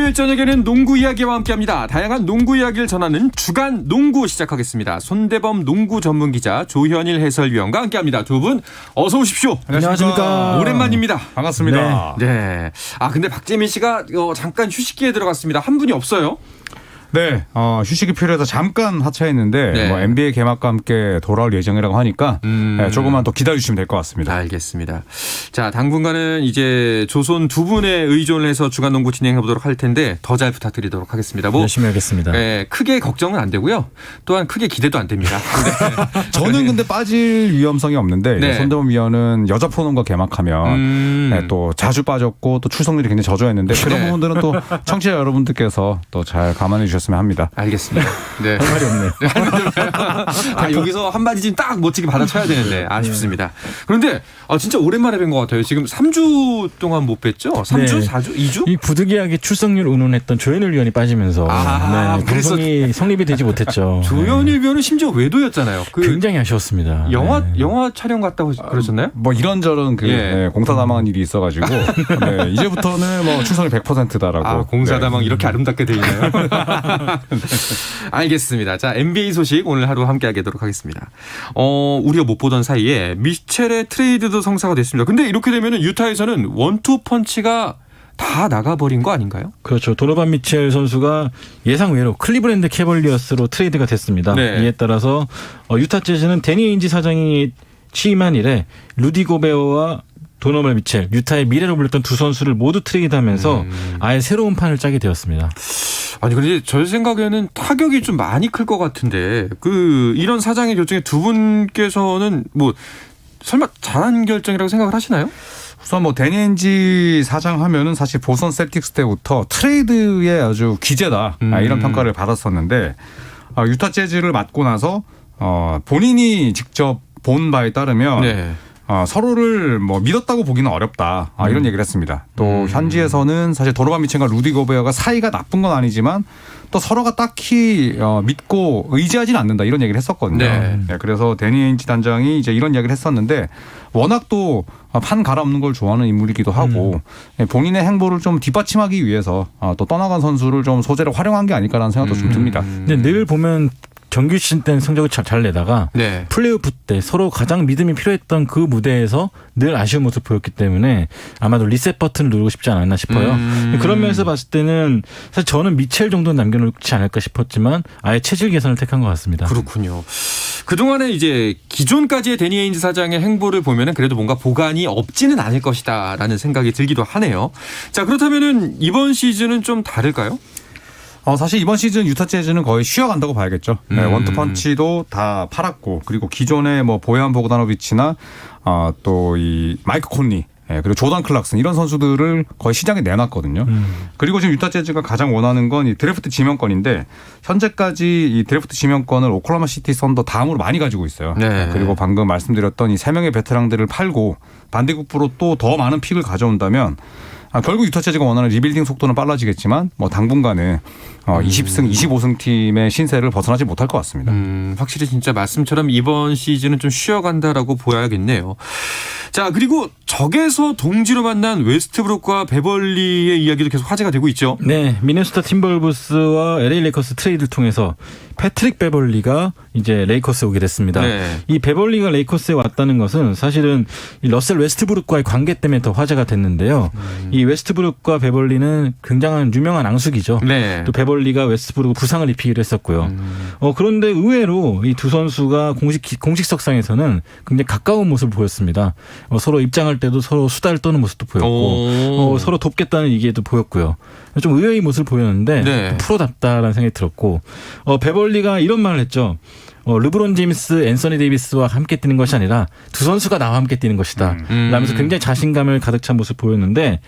일요일 저녁에는 농구 이야기와 함께합니다. 다양한 농구 이야기를 전하는 주간 농구 시작하겠습니다. 손대범 농구 전문 기자 조현일 해설위원과 함께합니다. 두 분 어서 오십시오. 안녕하십니까. 오랜만입니다. 반갑습니다. 네. 근데 박재민 씨가 잠깐 휴식기에 들어갔습니다. 한 분이 없어요. 네, 휴식이 필요해서 잠깐 하차했는데 네. NBA 개막과 함께 돌아올 예정이라고 하니까 조금만 더 기다려주시면 될 것 같습니다. 알겠습니다. 자, 당분간은 이제 조선 두 분의 의존을 해서 주간 농구 진행해보도록 할 텐데 더 잘 부탁드리도록 하겠습니다. 열심히 하겠습니다. 네, 크게 걱정은 안 되고요. 또한 크게 기대도 안 됩니다. 네. 저는 근데 빠질 위험성이 없는데 네. 손대범 위원은 여자 프로농구 개막하면 네, 또 자주 빠졌고 또 출석률이 굉장히 저조했는데 그런 네. 부분들은 또 청취자 여러분들께서 또 잘 감안해 주셨으면 합니다. 알겠습니다. 네. 할 말이 없네. 여기서 한마디 좀 딱 멋지게 받아쳐야 되는데 아쉽습니다. 그런데 진짜 오랜만에 뵌 것 같아요. 지금 3주 동안 못 뵀죠? 3주? 네. 4주? 2주? 이 부득이하게 출석률 운운했던 조현일 위원이 빠지면서 방송이 성립이 되지 못했죠. 조현일 위원은 심지어 외도였잖아요. 굉장히 아쉬웠습니다. 영화 촬영 갔다고 그러셨나요? 뭐 이런저런 공사다망한 일이 있어가지고 네, 이제부터는 뭐 출석이 100%다라고. 공사다망 이렇게 아름답게 돼 있나요? 알겠습니다. 자, NBA 소식 오늘 하루 함께 하도록 하겠습니다. 우리가 못 보던 사이에 미첼의 트레이드도 성사가 됐습니다. 근데 이렇게 되면 유타에서는 원투 펀치가 다 나가버린 거 아닌가요? 그렇죠. 도노반 미첼 선수가 예상 외로 클리브랜드 캐벌리어스로 트레이드가 됐습니다. 네. 이에 따라서 유타 재즈는 데니 에인지 사장이 취임한 이래 루디 고베어와 도노반 미첼, 유타의 미래로 불렸던 두 선수를 모두 트레이드하면서 아예 새로운 판을 짜게 되었습니다. 아니 근데 저 생각에는 타격이 좀 많이 클 것 같은데 이런 사장의 결정에 두 분께서는 설마 잘한 결정이라고 생각을 하시나요? 우선 데니 엔지 사장 하면은 사실 보선 셀틱스 때부터 트레이드의 아주 귀재다 이런 평가를 받았었는데 유타 재즈를 맡고 나서 본인이 직접 본 바에 따르면 네. 서로를 믿었다고 보기는 어렵다 이런 얘기를 했습니다. 또 현지에서는 사실 도노반 미첼과 루디 고베어가 사이가 나쁜 건 아니지만 또 서로가 딱히 믿고 의지하지는 않는다 이런 얘기를 했었거든요. 네. 네, 그래서 데니 엔지 단장이 이제 이런 이야기를 했었는데 워낙 또 판 갈아엎는 걸 좋아하는 인물이기도 하고 본인의 행보를 좀 뒷받침하기 위해서 또 떠나간 선수를 좀 소재로 활용한 게 아닐까라는 생각도 좀 듭니다. 근데 늘 보면 정규 시즌 때는 성적을 잘 내다가 네. 플레이오프 때 서로 가장 믿음이 필요했던 그 무대에서 늘 아쉬운 모습을 보였기 때문에 아마도 리셋 버튼을 누르고 싶지 않았나 싶어요. 그런 면에서 봤을 때는 사실 저는 미첼 정도는 남겨놓지 않을까 싶었지만 아예 체질 개선을 택한 것 같습니다. 그렇군요. 그동안에 이제 기존까지의 데니 에인지 사장의 행보를 보면은 그래도 뭔가 보관이 없지는 않을 것이다라는 생각이 들기도 하네요. 자, 그렇다면은 이번 시즌은 좀 다를까요? 사실 이번 시즌 유타 재즈는 거의 쉬어간다고 봐야겠죠. 네, 원투펀치도 다 팔았고 그리고 기존의 보얀 보그다노비치나 또 이 마이크 콘리 그리고 조던 클락슨 이런 선수들을 거의 시장에 내놨거든요. 그리고 지금 유타 재즈가 가장 원하는 건 이 드래프트 지명권인데 현재까지 이 드래프트 지명권을 오클라호마 시티 선더 다음으로 많이 가지고 있어요. 네. 그리고 방금 말씀드렸던 이 3명의 베테랑들을 팔고 반대급부로 또 더 많은 픽을 가져온다면 결국 유타 재즈가 원하는 리빌딩 속도는 빨라지겠지만 당분간은 20승, 25승 팀의 신세를 벗어나지 못할 것 같습니다. 확실히 진짜 말씀처럼 이번 시즌은 좀 쉬어간다라고 보여야겠네요. 자, 그리고 적에서 동지로 만난 웨스트브룩과 베벌리의 이야기도 계속 화제가 되고 있죠. 네, 미네소타 팀벌브스와 LA 레이커스 트레이드를 통해서 패트릭 베벌리가 이제 레이커스에 오게 됐습니다. 네. 이 베벌리가 레이커스에 왔다는 것은 사실은 이 러셀 웨스트브룩과의 관계 때문에 더 화제가 됐는데요. 이 웨스트브룩과 베벌리는 굉장한 유명한 앙숙이죠. 네. 또 베벌리가 웨스트브룩 부상을 입히기도 했었고요. 그런데 의외로 이 두 선수가 공식석상에서는 굉장히 가까운 모습을 보였습니다. 서로 입장할 때도 서로 수다를 떠는 모습도 보였고 서로 돕겠다는 얘기도 보였고요. 좀 의외의 모습을 보였는데 네. 프로답다라는 생각이 들었고 베벌리가 이런 말을 했죠. 르브론 제임스, 앤서니 데이비스와 함께 뛰는 것이 아니라 두 선수가 나와 함께 뛰는 것이다. 라면서 굉장히 자신감을 가득 찬 모습을 보였는데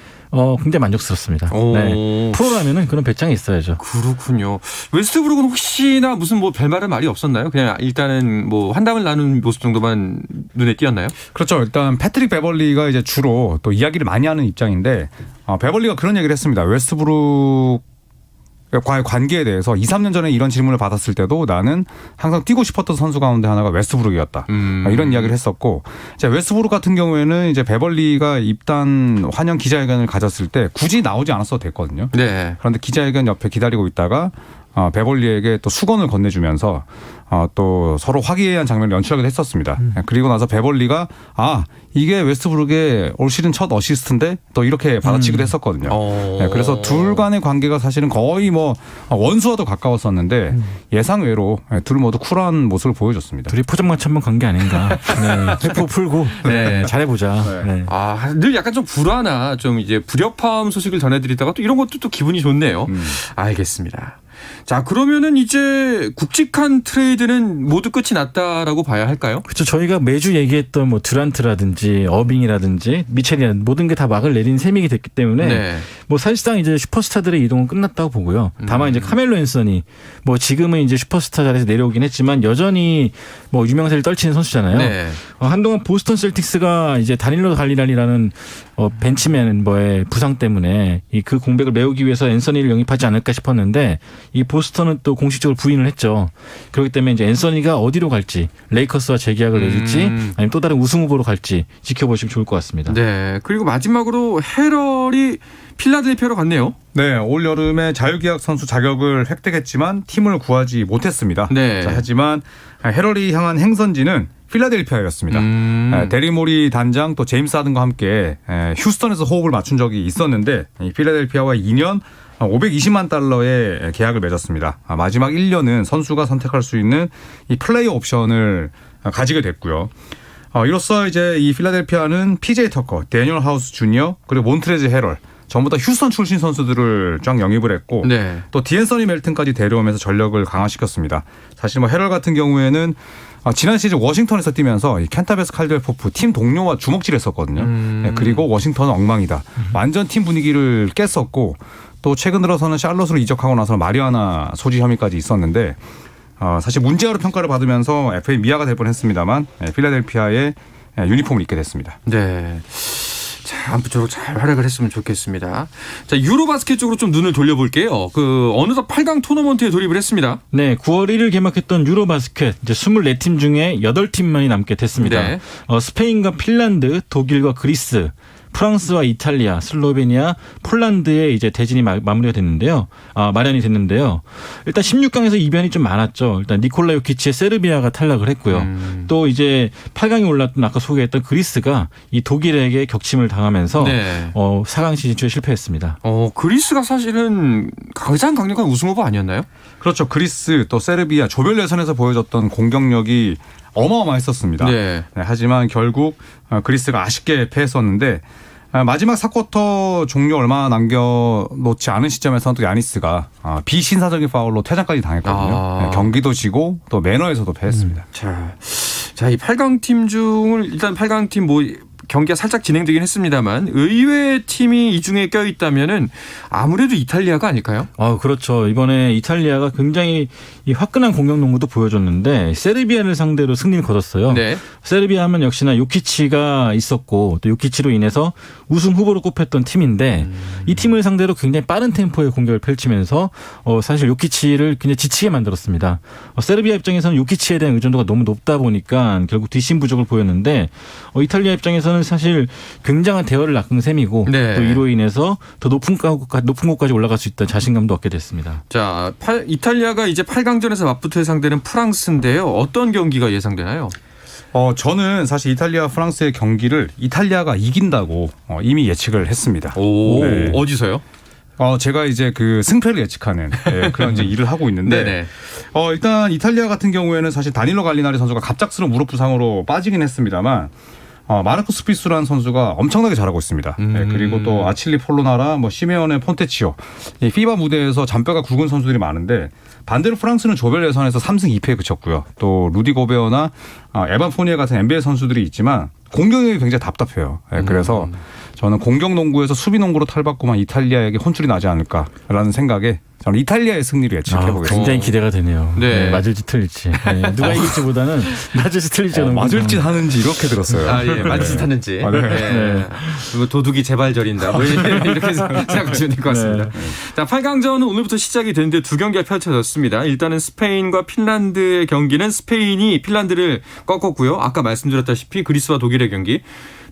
굉장히 만족스럽습니다. 네. 프로라면은 그런 배짱이 있어야죠. 그렇군요. 웨스트브룩은 혹시나 무슨 별말은 말이 없었나요? 그냥 일단은 환담을 나눈 모습 정도만 눈에 띄었나요? 그렇죠. 일단 패트릭 베벌리가 이제 주로 또 이야기를 많이 하는 입장인데 베벌리가 그런 얘기를 했습니다. 웨스트브룩 과의 관계에 대해서 2, 3년 전에 이런 질문을 받았을 때도 나는 항상 뛰고 싶었던 선수 가운데 하나가 웨스트브룩이었다. 이런 이야기를 했었고, 자, 웨스트브룩 같은 경우에는 이제 베벌리가 입단 환영 기자회견을 가졌을 때 굳이 나오지 않았어도 됐거든요. 네. 그런데 기자회견 옆에 기다리고 있다가 베벌리에게 또 수건을 건네주면서 또 서로 화기애애한 장면을 연출하기도 했었습니다. 그리고 나서 베벌리가 이게 웨스트브룩의 올 시즌 첫 어시스트인데 또 이렇게 받아치기도 했었거든요. 네, 그래서 둘 간의 관계가 사실은 거의 뭐 원수와도 가까웠었는데 예상외로 둘 모두 쿨한 모습을 보여줬습니다. 둘이 포장마차 한번 간 게 아닌가. 네. 회포 풀고 네. 잘해보자. 네. 늘 약간 좀 불안한 좀 이제 불협화음 소식을 전해드리다가 또 이런 것도 또 기분이 좋네요. 알겠습니다. 자, 그러면은 이제 굵직한 트레이드는 모두 끝이 났다라고 봐야 할까요? 그렇죠. 저희가 매주 얘기했던 뭐 듀란트라든지 어빙이라든지 미첼이라든지 모든 게 다 막을 내린 셈이 됐기 때문에 네. 뭐 사실상 이제 슈퍼스타들의 이동은 끝났다고 보고요. 다만 이제 카멜로 앤서니 뭐 지금은 이제 슈퍼스타 자리에서 내려오긴 했지만 여전히 뭐 유명세를 떨치는 선수잖아요. 네. 한동안 보스턴 셀틱스가 이제 다닐로 갈리랄이라는 벤치 멤버의 부상 때문에 그 공백을 메우기 위해서 앤서니를 영입하지 않을까 싶었는데 이 보스턴은 또 공식적으로 부인을 했죠. 그렇기 때문에 이제 앤서니가 어디로 갈지, 레이커스와 재계약을 내줄지 아니면 또 다른 우승 후보로 갈지 지켜보시면 좋을 것 같습니다. 네. 그리고 마지막으로 헤럴이 필라델피아로 갔네요. 네, 올 여름에 자유계약 선수 자격을 획득했지만 팀을 구하지 못했습니다. 네. 자, 하지만 헤럴이 향한 행선지는 필라델피아였습니다. 데리모리 단장 또 제임스 하든과 함께 휴스턴에서 호흡을 맞춘 적이 있었는데 이 필라델피아와 2년 520만 달러의 계약을 맺었습니다. 마지막 1년은 선수가 선택할 수 있는 이 플레이 옵션을 가지게 됐고요. 이로써 이제 이 필라델피아는 PJ 터커, 데니얼 하우스 주니어 그리고 몬트레즈 헤럴 전부 다 휴스턴 출신 선수들을 쫙 영입을 했고 네. 또 디앤서니 멜튼까지 데려오면서 전력을 강화시켰습니다. 사실 뭐 헤럴 같은 경우에는 지난 시즌 워싱턴에서 뛰면서 이 켄타베스 칼드웰 포프 팀 동료와 주먹질했었거든요. 네, 그리고 워싱턴은 엉망이다. 완전 팀 분위기를 깼었고 또 최근 들어서는 샬럿으로 이적하고 나서 마리아나 소지 혐의까지 있었는데 사실 문제아로 평가를 받으면서 FA 미아가 될 뻔했습니다만 필라델피아의 유니폼을 입게 됐습니다. 네. 자, 아무쪼록 잘 활약을 했으면 좋겠습니다. 자, 유로바스켓 쪽으로 좀 눈을 돌려볼게요. 어느덧 8강 토너먼트에 돌입을 했습니다. 네, 9월 1일 개막했던 유로바스켓 이제 24팀 중에 8팀만이 남게 됐습니다. 네. 스페인과 핀란드, 독일과 그리스, 프랑스와 이탈리아, 슬로베니아, 폴란드의 이제 대진이 마무리가 됐는데요. 마련이 됐는데요. 일단 16강에서 이변이 좀 많았죠. 일단 니콜라 요키치의 세르비아가 탈락을 했고요. 또 이제 8강에 올랐던 아까 소개했던 그리스가 이 독일에게 격침을 당하면서 네. 4강 진출에 실패했습니다. 그리스가 사실은 가장 강력한 우승 후보 아니었나요? 그렇죠. 그리스 또 세르비아 조별 예선에서 보여줬던 공격력이 어마어마했었습니다. 네. 네, 하지만 결국 그리스가 아쉽게 패했었는데 마지막 4쿼터 종료 얼마 남겨놓지 않은 시점에서는 또 야니스가 비신사적인 파울로 퇴장까지 당했거든요. 네, 경기도 지고 또 매너에서도 패했습니다. 자, 이 8강 팀 중을 일단 8강 팀 경기가 살짝 진행되긴 했습니다만 의외의 팀이 이 중에 껴있다면은 아무래도 이탈리아가 아닐까요? 그렇죠. 이번에 이탈리아가 굉장히 이 화끈한 공격 농구도 보여줬는데 세르비아를 상대로 승리를 거뒀어요. 네. 세르비아 하면 역시나 요키치가 있었고 또 요키치로 인해서 우승 후보로 꼽혔던 팀인데 이 팀을 상대로 굉장히 빠른 템포의 공격을 펼치면서 사실 요키치를 굉장히 지치게 만들었습니다. 세르비아 입장에서는 요키치에 대한 의존도가 너무 높다 보니까 결국 뒷심 부족을 보였는데 이탈리아 입장에서는 사실 굉장한 대열을 낚은 셈이고 네. 또 이로 인해서 더 높은 곳까지 올라갈 수 있다는 자신감도 얻게 됐습니다. 자, 이탈리아가 이제 8강전에서 맞붙을 상대는 프랑스인데요. 어떤 경기가 예상되나요? 저는 사실 이탈리아 프랑스의 경기를 이탈리아가 이긴다고 이미 예측을 했습니다. 네. 어디서요? 제가 이제 그 승패를 예측하는 그런 이제 일을 하고 있는데 네네. 일단 이탈리아 같은 경우에는 사실 다닐로 갈리나리 선수가 갑작스러운 무릎 부상으로 빠지긴 했습니다만 마르코스 피수라는 선수가 엄청나게 잘하고 있습니다. 네, 그리고 또 아칠리 폴로나라, 시메오네 폰테치오, 이 피바 무대에서 잔뼈가 굵은 선수들이 많은데 반대로 프랑스는 조별 예선에서 3승 2패에 그쳤고요. 또 루디 고베어나 에반 포니에 같은 NBA 선수들이 있지만 공격력이 굉장히 답답해요. 네, 그래서 저는 공격 농구에서 수비 농구로 탈바꿈한 이탈리아에게 혼쭐이 나지 않을까라는 생각에 저는 이탈리아의 승리를 예측해보겠습니다. 굉장히 기대가 되네요. 네. 네, 맞을지 틀릴지. 네, 누가 이길지보다는 맞을지 틀릴지. 맞을 짓 하는지 이렇게 들었어요. 아, 예, 맞을 듯 하는지. 아, 네. 네. 뭐 도둑이 제발 저린다. 뭐 이렇게 생각하시면 될 것 같습니다. 자, 8강전은 오늘부터 시작이 되는데 두 경기가 펼쳐졌습니다. 일단은 스페인과 핀란드의 경기는 스페인이 핀란드를 꺾었고요. 아까 말씀드렸다시피 그리스와 독일의 경기.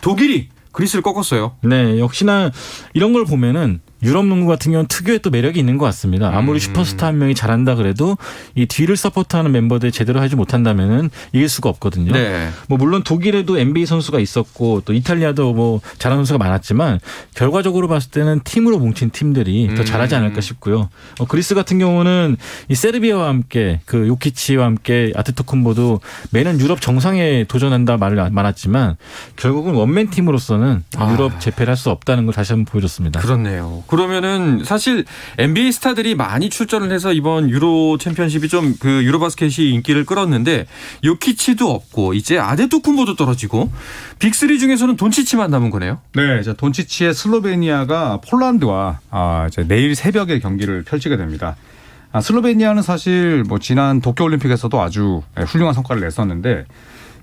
독일이 그리스를 꺾었어요. 네, 역시나 이런 걸 보면은 유럽 농구 같은 경우는 특유의 또 매력이 있는 것 같습니다. 아무리 슈퍼스타 한 명이 잘한다 그래도 이 뒤를 서포트하는 멤버들이 제대로 하지 못한다면은 이길 수가 없거든요. 네. 뭐 물론 독일에도 NBA 선수가 있었고 또 이탈리아도 뭐 잘하는 선수가 많았지만 결과적으로 봤을 때는 팀으로 뭉친 팀들이 더 잘하지 않을까 싶고요. 그리스 같은 경우는 이 세르비아와 함께 그 요키치와 함께 아테토쿤보도 매년 유럽 정상에 도전한다 말이 많았지만 결국은 원맨 팀으로서는 유럽 재패를 할 수 없다는 걸 다시 한번 보여줬습니다. 그렇네요. 그러면은 사실 NBA 스타들이 많이 출전을 해서 이번 유로 챔피언십이 좀 그 유로바스켓이 인기를 끌었는데 요키치도 없고 이제 아데토쿤보도 떨어지고 빅3 중에서는 돈치치만 남은 거네요. 네, 이제 돈치치의 슬로베니아가 폴란드와 이제 내일 새벽에 경기를 펼치게 됩니다. 슬로베니아는 사실 뭐 지난 도쿄올림픽에서도 아주 훌륭한 성과를 냈었는데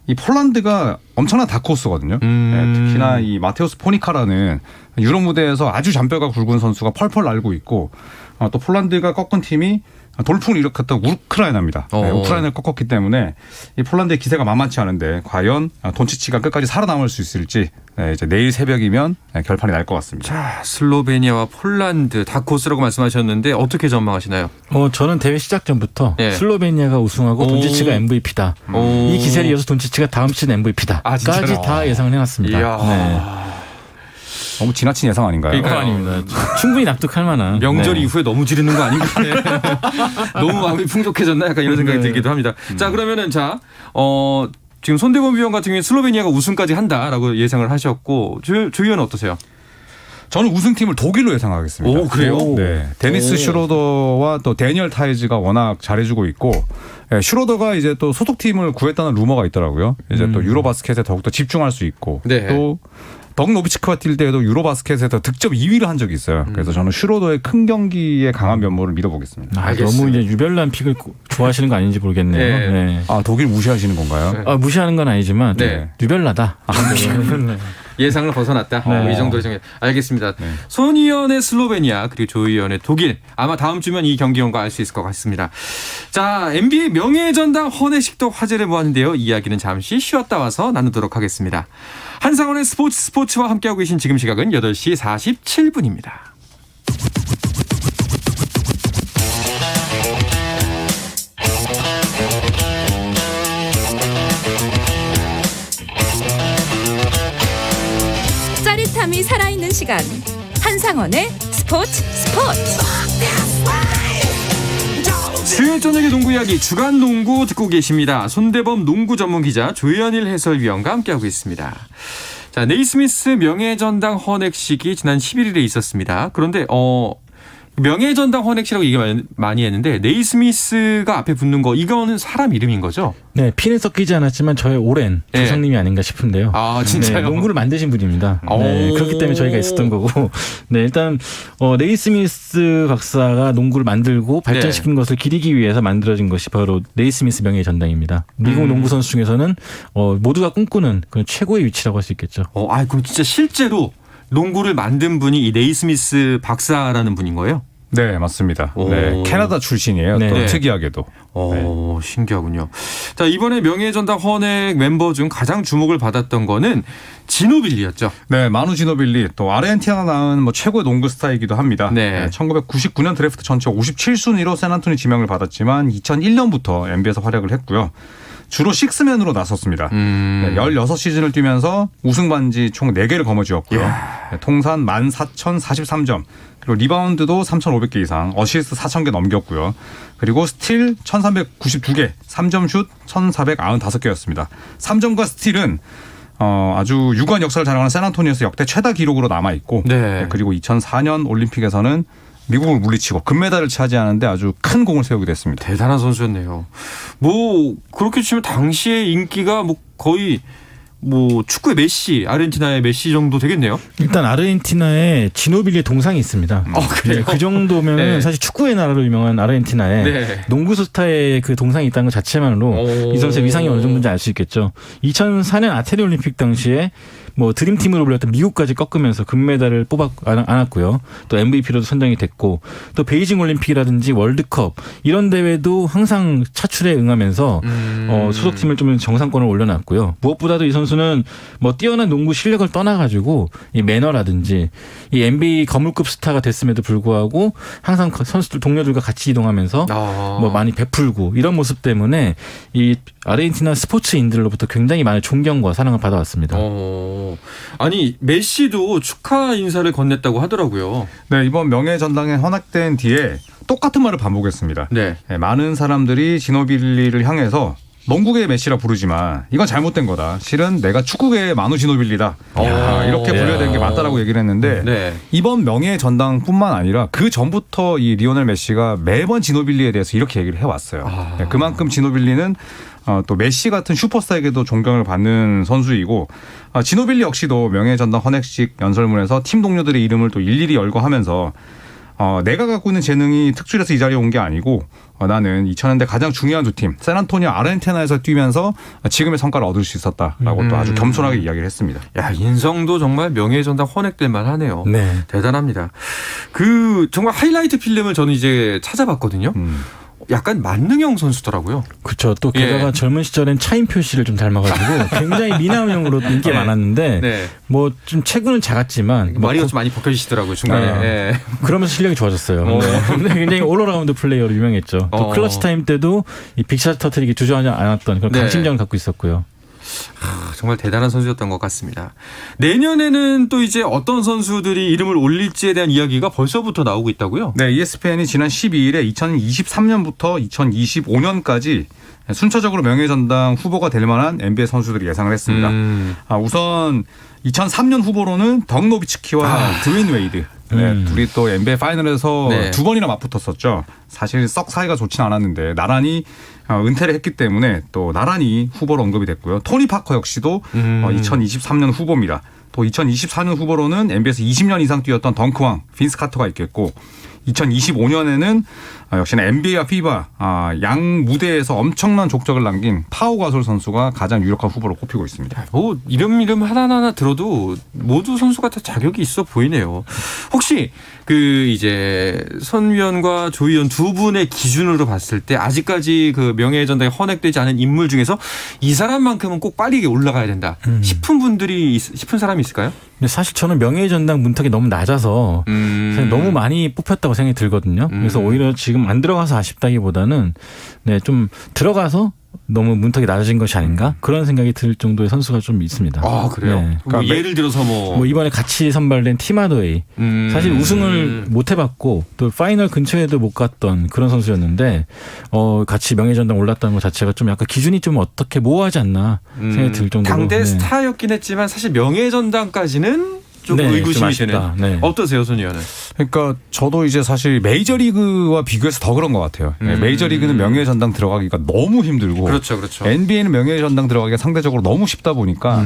이 폴란드가 엄청난 다크호스거든요. 네, 특히나 이 마테우스 포니카라는 유럽 무대에서 아주 잔뼈가 굵은 선수가 펄펄 날고 있고 또 폴란드가 꺾은 팀이 돌풍을 일으켰던 우크라이나입니다. 네, 우크라이나를 꺾었기 때문에 이 폴란드의 기세가 만만치 않은데 과연 돈치치가 끝까지 살아남을 수 있을지 이제 내일 새벽이면 결판이 날 것 같습니다. 자, 슬로베니아와 폴란드 다크호스라고 말씀하셨는데 어떻게 전망하시나요? 저는 대회 시작 전부터 네. 슬로베니아가 우승하고 돈치치가 MVP다. 이 기세를 이어서 돈치치가 다음 시즌 MVP다. 아, 진짜로? 까지 다 예상을 해놨습니다. 이야. 네. 너무 지나친 예상 아닌가요? 그러니까요. 아닙니다. 충분히 납득할 만한. 명절 네. 이후에 너무 지르는 거 아닌가? 너무 마음이 풍족해졌나? 약간 이런 생각이 들기도 합니다. 자, 그러면은 지금 손대범 위원 같은 경우에 슬로베니아가 우승까지 한다라고 예상을 하셨고 조 의원은 어떠세요? 저는 우승팀을 독일로 예상하겠습니다. 오, 그래요? 네. 데니스 슈로더와 또 데니얼 타이즈가 워낙 잘해주고 있고 슈로더가 이제 또 소속팀을 구했다는 루머가 있더라고요. 이제 또 유로바스켓에 더욱더 집중할 수 있고 네. 또 덕 노비치크와 뛸 때에도 유로바스켓에서 득점 2위를 한 적이 있어요. 그래서 저는 슈로더의 큰 경기에 강한 면모를 믿어보겠습니다. 알겠습니다. 너무 이제 유별난 픽을 좋아하시는 거 아닌지 모르겠네요. 네. 네. 독일 무시하시는 건가요? 무시하는 건 아니지만 네. 유별나다. 네. 예상을 벗어났다. 네. 이 정도로 정해. 알겠습니다. 손 의원의 슬로베니아 그리고 조 의원의 독일. 아마 다음 주면 이 경기 온거 알 수 있을 것 같습니다. 자, NBA 명예전당 헌혜식도 화제를 모았는데요. 이야기는 잠시 쉬었다 와서 나누도록 하겠습니다. 한상원의 스포츠와 함께하고 계신 지금 시각은 8시 47분입니다. 짜릿함이 살아있는 시간 한상원의 스포츠 수요일 저녁의 농구 이야기 주간 농구 듣고 계십니다. 손대범 농구 전문 기자 조현일 해설위원과 함께하고 있습니다. 자, 네이스미스 명예전당 헌액식이 지난 11일에 있었습니다. 그런데 명예전당 헌액식이라고 얘기 많이 했는데 네이스미스가 앞에 붙는 거 이거는 사람 이름인 거죠? 네, 피는 섞이지 않았지만 저의 오랜 네. 조상님이 아닌가 싶은데요. 아, 진짜요? 네, 농구를 만드신 분입니다. 네, 그렇기 때문에 저희가 있었던 거고. 네, 일단 네이스미스 박사가 농구를 만들고 발전시킨 것을 기리기 위해서 만들어진 것이 바로 네이스미스 명예전당입니다. 미국 농구 선수 중에서는 모두가 꿈꾸는 그런 최고의 위치라고 할 수 있겠죠. 그럼 진짜 실제로 농구를 만든 분이 이 네이스미스 박사라는 분인 거예요? 네, 맞습니다. 오. 네, 캐나다 출신이에요. 네. 또 네. 특이하게도. 신기하군요. 자, 이번에 명예전당 헌액 멤버 중 가장 주목을 받았던 거는 지노빌리였죠. 네, 마누 지노빌리 또 아르헨티나 낳은 최고의 농구 스타이기도 합니다. 네. 1999년 드래프트 전체 57순위로 샌안토니 지명을 받았지만 2001년부터 NBA에서 활약을 했고요. 주로 식스맨으로 나섰습니다. 16시즌을 뛰면서 우승 반지 총 4개를 거머쥐었고요. 네, 통산 14,043점. 그리고 리바운드도 3,500개 이상, 어시스트 4,000개 넘겼고요. 그리고 스틸 1,392개, 3점 슛 1,495개였습니다. 3점과 스틸은 아주 유구한 역사를 자랑하는 샌안토니에서 역대 최다 기록으로 남아있고 네. 그리고 2004년 올림픽에서는 미국을 물리치고 금메달을 차지하는데 아주 큰 공을 세우게 됐습니다. 대단한 선수였네요. 그렇게 치면 당시의 인기가 거의 뭐 축구의 메시, 아르헨티나의 메시 정도 되겠네요. 일단 아르헨티나에 지노빌리의 동상이 있습니다. 그래요? 그 정도면 네. 사실 축구의 나라로 유명한 아르헨티나에 네. 농구 스타의 그 동상이 있다는 것 자체만으로 이 선수의 위상이 어느 정도인지 알 수 있겠죠. 2004년 아테네 올림픽 당시에 뭐 드림팀으로 불렸던 미국까지 꺾으면서 금메달을 안았고요. 또 MVP로도 선정이 됐고 또 베이징 올림픽이라든지 월드컵 이런 대회도 항상 차출에 응하면서 소속팀을 좀 정상권을 올려놨고요. 무엇보다도 이 선수는 뭐 뛰어난 농구 실력을 떠나가지고 이 매너라든지 이 NBA 거물급 스타가 됐음에도 불구하고 항상 선수들 동료들과 같이 이동하면서 뭐 많이 베풀고 이런 모습 때문에 이 아르헨티나 스포츠인들로부터 굉장히 많은 존경과 사랑을 받아왔습니다. 아니 메시도 축하 인사를 건넸다고 하더라고요. 네, 이번 명예전당에 헌액된 뒤에 똑같은 말을 반복했습니다. 네. 네, 많은 사람들이 지노빌리를 향해서 농구계의 메시라 부르지만 이건 잘못된 거다. 실은 내가 축구계의 마누 지노빌리다. 이렇게 불려야 되는 게 맞다라고 얘기를 했는데 네. 이번 명예전당뿐만 아니라 그 전부터 이 리오넬 메시가 매번 지노빌리에 대해서 이렇게 얘기를 해왔어요. 네, 그만큼 지노빌리는 또 메시 같은 슈퍼스타에게도 존경을 받는 선수이고 지노빌리 역시도 명예전당 헌액식 연설문에서 팀 동료들의 이름을 또 일일이 열거하면서 내가 갖고 있는 재능이 특출해서 이 자리에 온 게 아니고 나는 2000년대 가장 중요한 두 팀 샌안토니오 아르헨티나에서 뛰면서 지금의 성과를 얻을 수 있었다라고 또 아주 겸손하게 이야기를 했습니다. 야, 인성도 정말 명예전당 헌액될 만하네요. 네. 대단합니다. 그 정말 하이라이트 필름을 저는 이제 찾아봤거든요. 약간 만능형 선수더라고요. 그렇죠. 또 게다가 예. 젊은 시절엔 차인표 씨를 좀 닮아가지고 굉장히 미남형으로 인기가 많았는데 네. 뭐 좀 체구는 작았지만 뭐 머리가 좀 많이 벗겨지시더라고요 중간에. 네. 예. 그러면서 실력이 좋아졌어요. 근데 굉장히 올어라운드 플레이어로 유명했죠. 또 클러치 타임 때도 이 빅샷 터트리기 주저하지 않았던 그런 네. 강심장을 갖고 있었고요. 정말 대단한 선수였던 것 같습니다. 내년에는 또 이제 어떤 선수들이 이름을 올릴지에 대한 이야기가 벌써부터 나오고 있다고요? 네, ESPN이 지난 12일에 2023년부터 2025년까지 순차적으로 명예전당 후보가 될 만한 NBA 선수들이 예상을 했습니다. 우선 2003년 후보로는 덩 노비츠키와 드웨인 웨이드. 네, 둘이 또 NBA 파이널에서 네. 두 번이나 맞붙었었죠. 사실 썩 사이가 좋진 않았는데 나란히 은퇴를 했기 때문에 또 나란히 후보로 언급이 됐고요. 토니 파커 역시도 2023년 후보입니다. 또 2024년 후보로는 NBA에서 20년 이상 뛰었던 덩크왕 빈스 카터가 있겠고 2025년에는 역시나 NBA와 FIBA 양 무대에서 엄청난 족적을 남긴 파우 가솔 선수가 가장 유력한 후보로 꼽히고 있습니다. 뭐 이름 하나하나 들어도 모두 선수가 다 자격이 있어 보이네요. 혹시 그 이제 선 위원과 조 위원 두 분의 기준으로 봤을 때 아직까지 그 명예전당에 헌액되지 않은 인물 중에서 이 사람만큼은 꼭 빨리 올라가야 된다 싶은 사람이 있을까요? 근데 사실 저는 명예전당 문턱이 너무 낮아서 사실 너무 많이 뽑혔다고 생각이 들거든요. 그래서 오히려 지금 안 들어가서 아쉽다기보다는 네, 좀 들어가서 너무 문턱이 낮아진 것이 아닌가 그런 생각이 들 정도의 선수가 좀 있습니다. 아 그래요? 네. 뭐 예를 들어서 뭐 이번에 같이 선발된 팀하더웨이 사실 우승을 못 해봤고 또 파이널 근처에도 못 갔던 그런 선수였는데 같이 명예전당 올랐다는 것 자체가 좀 약간 기준이 좀 어떻게 모호하지 않나 생각이 들 정도로 당대 네. 스타였긴 했지만 사실 명예전당까지는 좀 네, 의구심이 좀 되는. 아쉽다. 네. 어떠세요, 손 의원은? 그러니까 저도 이제 사실 메이저리그와 비교해서 더 그런 것 같아요. 메이저리그는 명예전당 들어가기가 너무 힘들고 그렇죠. NBA는 명예전당 들어가기가 상대적으로 너무 쉽다 보니까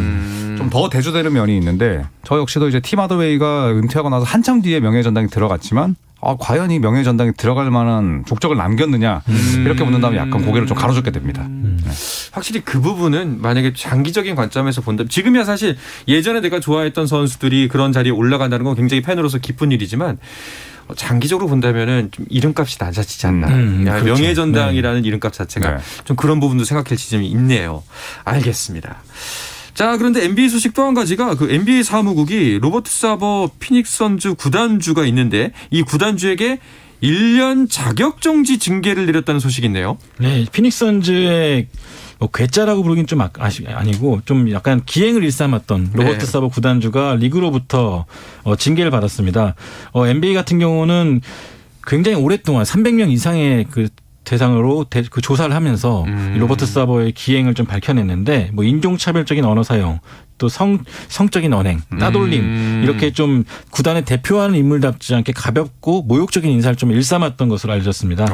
좀 더 대조되는 면이 있는데 저 역시도 이제 팀 하더웨이가 은퇴하고 나서 한참 뒤에 명예전당에 들어갔지만 과연 이 명예전당에 들어갈 만한 족적을 남겼느냐 이렇게 묻는다면 약간 고개를 좀 가로젓게 됩니다. 확실히 그 부분은 만약에 장기적인 관점에서 본다면 지금이야 사실 예전에 내가 좋아했던 선수들이 그런 자리에 올라간다는 건 굉장히 팬으로서 기쁜 일이지만 장기적으로 본다면은 좀 이름값이 낮아지지 않나. 그렇죠. 명예전당이라는 이름값 자체가 네. 좀 그런 부분도 생각할 지점이 있네요. 알겠습니다. 자, 그런데 NBA 소식 또 한 가지가 그 NBA 사무국이 로버트 사버 피닉스 선즈 구단주가 있는데 이 구단주에게 1년 자격정지 징계를 내렸다는 소식이 있네요. 네, 피닉스 선즈의 뭐 괴짜라고 부르긴 좀 아니고 좀 약간 기행을 일삼았던 로버트 네. 사버 구단주가 리그로부터 징계를 받았습니다. NBA 같은 경우는 굉장히 오랫동안 300명 이상의 그 대상으로 그 조사를 하면서 이 로버트 사버의 기행을 좀 밝혀냈는데 뭐 인종차별적인 언어 사용 또 성적인 언행, 따돌림 이렇게 좀 구단을 대표하는 인물답지 않게 가볍고 모욕적인 인사를 좀 일삼았던 것으로 알려졌습니다.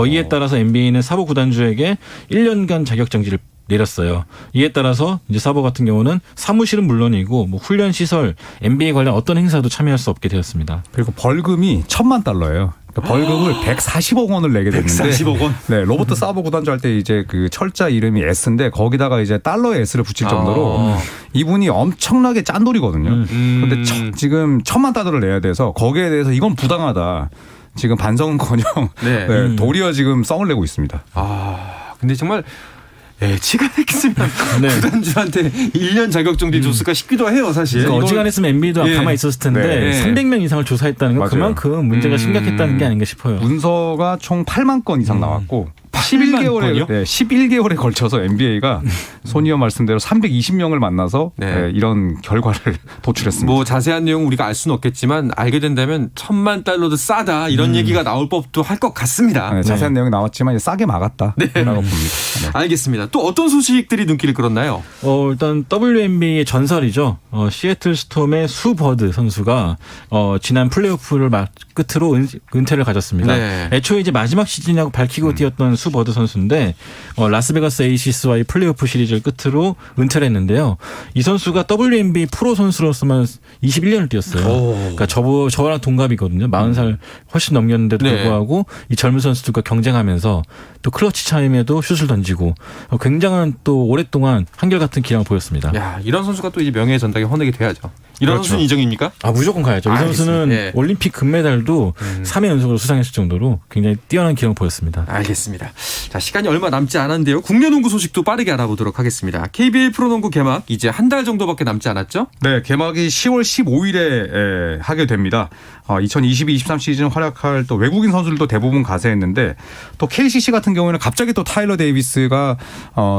이에 따라서 NBA는 사보 구단주에게 1년간 자격 정지를 내렸어요. 이에 따라서 이제 사보 같은 경우는 사무실은 물론이고 뭐 훈련 시설, NBA 관련 어떤 행사도 참여할 수 없게 되었습니다. 그리고 벌금이 $10,000,000예요. 그러니까 벌금을 140억 원을 내게 됐는데 140억 원? 네, 로버트 사보 구단주 할 때 이제 그 철자 이름이 S인데 거기다가 이제 달러의 S를 붙일 정도로 이분이 엄청나게 짠돌이거든요. 그런데 지금 $10,000,000을 내야 돼서 거기에 대해서 이건 부당하다. 지금 반성은커녕 네. 네, 도리어 지금 썽을 내고 있습니다. 근데 정말 지가 했으면 네. 구단주한테 1년 자격정지 줬을까 싶기도 해요, 사실. 그러니까 어지간했으면 NBA도 예. 가만히 있었을 텐데 네. 300명 이상을 조사했다는 건 맞아요. 그만큼 문제가 심각했다는 게 아닌가 싶어요. 문서가 총 8만 건 이상 나왔고 8만 건이요? 11개월에 걸쳐서 NBA가 손이어 말씀대로 320명을 만나서 네. 이런 결과를 도출했습니다. 뭐 자세한 내용 우리가 알 수는 없겠지만 알게 된다면 $10,000,000도 싸다 이런 얘기가 나올 법도 할 것 같습니다. 네, 자세한 내용이 나왔지만 싸게 막았다라고 봅니다. 네. 알겠습니다. 또 어떤 소식들이 눈길을 끌었나요? 일단 WNBA의 전설이죠. 시애틀 스톰의 수 버드 선수가 지난 플레이오프를 끝으로 은퇴를 가졌습니다. 네. 애초에 이제 마지막 시즌이라고 밝히고 뛰었던 수 버드 선수인데 라스베가스 에이시스와의 플레이오프 시리즈를 끝으로 은퇴를 했는데요. 이 선수가 WNBA 프로 선수로서만 21년을 뛰었어요. 그러니까 저랑 동갑이거든요. 40살 훨씬 넘겼는데도 네. 불구하고 이 젊은 선수들과 경쟁하면서 또 클러치 차임에도 슛을 던지고 굉장한 또 오랫동안 한결같은 기량을 보였습니다. 야, 이런 선수가 또 이제 명예의 전당에 헌액이 돼야죠. 이런 그렇죠. 선수는 인정입니까? 무조건 가야죠. 이 선수는 알겠습니다. 예. 올림픽 금메달도 3회 연속으로 수상했을 정도로 굉장히 뛰어난 기량을 보였습니다. 알겠습니다. 자, 시간이 얼마 남지 않았는데요. 국내 농구 소식도 빠르게 알아보도록 하겠습니다. KBL 프로농구 개막 이제 한 달 정도밖에 남지 않았죠? 네, 개막이 10월 15일에 하게 됩니다. 2022-23 시즌 활약할 또 외국인 선수들도 대부분 가세했는데 또 KCC 같은 경우에는 갑자기 또 타일러 데이비스가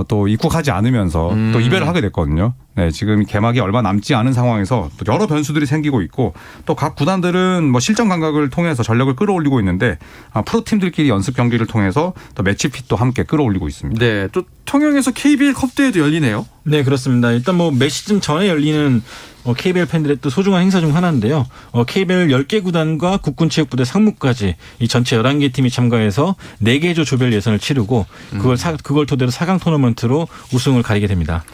또 입국하지 않으면서 또 이별을 하게 됐거든요. 네, 지금 개막이 얼마 남지 않은 상황에서 또 여러 변수들이 생기고 있고 또 각 구단들은 뭐 실전 감각을 통해서 전력을 끌어올리고 있는데 프로팀들끼리 연습 경기를 통해서 또 매치핏도 함께 끌어올리고 있습니다. 네, 또 통영에서 KBL 컵대회도 열리네요. 네, 그렇습니다. 일단 뭐 매 시즌 전에 열리는 KBL 팬들의 또 소중한 행사 중 하나인데요. KBL 10개 구단과 국군체육부대 상무까지 이 전체 11개 팀이 참가해서 4개 조 조별 예선을 치르고 그걸 토대로 4강 토너먼트로 우승을 가리게 됩니다.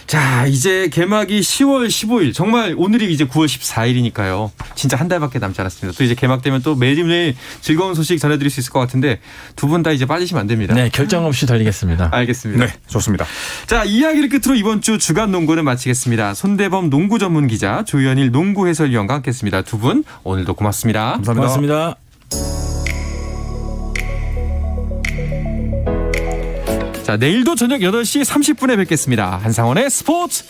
자, 이제 개막이 10월 15일. 정말 오늘이 이제 9월 14일이니까요. 진짜 한 달밖에 남지 않았습니다. 또 이제 개막되면 또 매일매일 즐거운 소식 전해드릴 수 있을 것 같은데 두 분 다 이제 빠지시면 안 됩니다. 네, 결정 없이 달리겠습니다. 알겠습니다. 네, 좋습니다. 자, 이야기를 끝으로 이번 주 주간 농구는 마치겠습니다. 손대범 농구 전문 기자, 조현일 농구 해설위원과 함께했습니다. 두 분 오늘도 고맙습니다. 감사합니다. 고맙습니다. 자, 내일도 저녁 8시 30분에 뵙겠습니다. 한상원의 스포츠.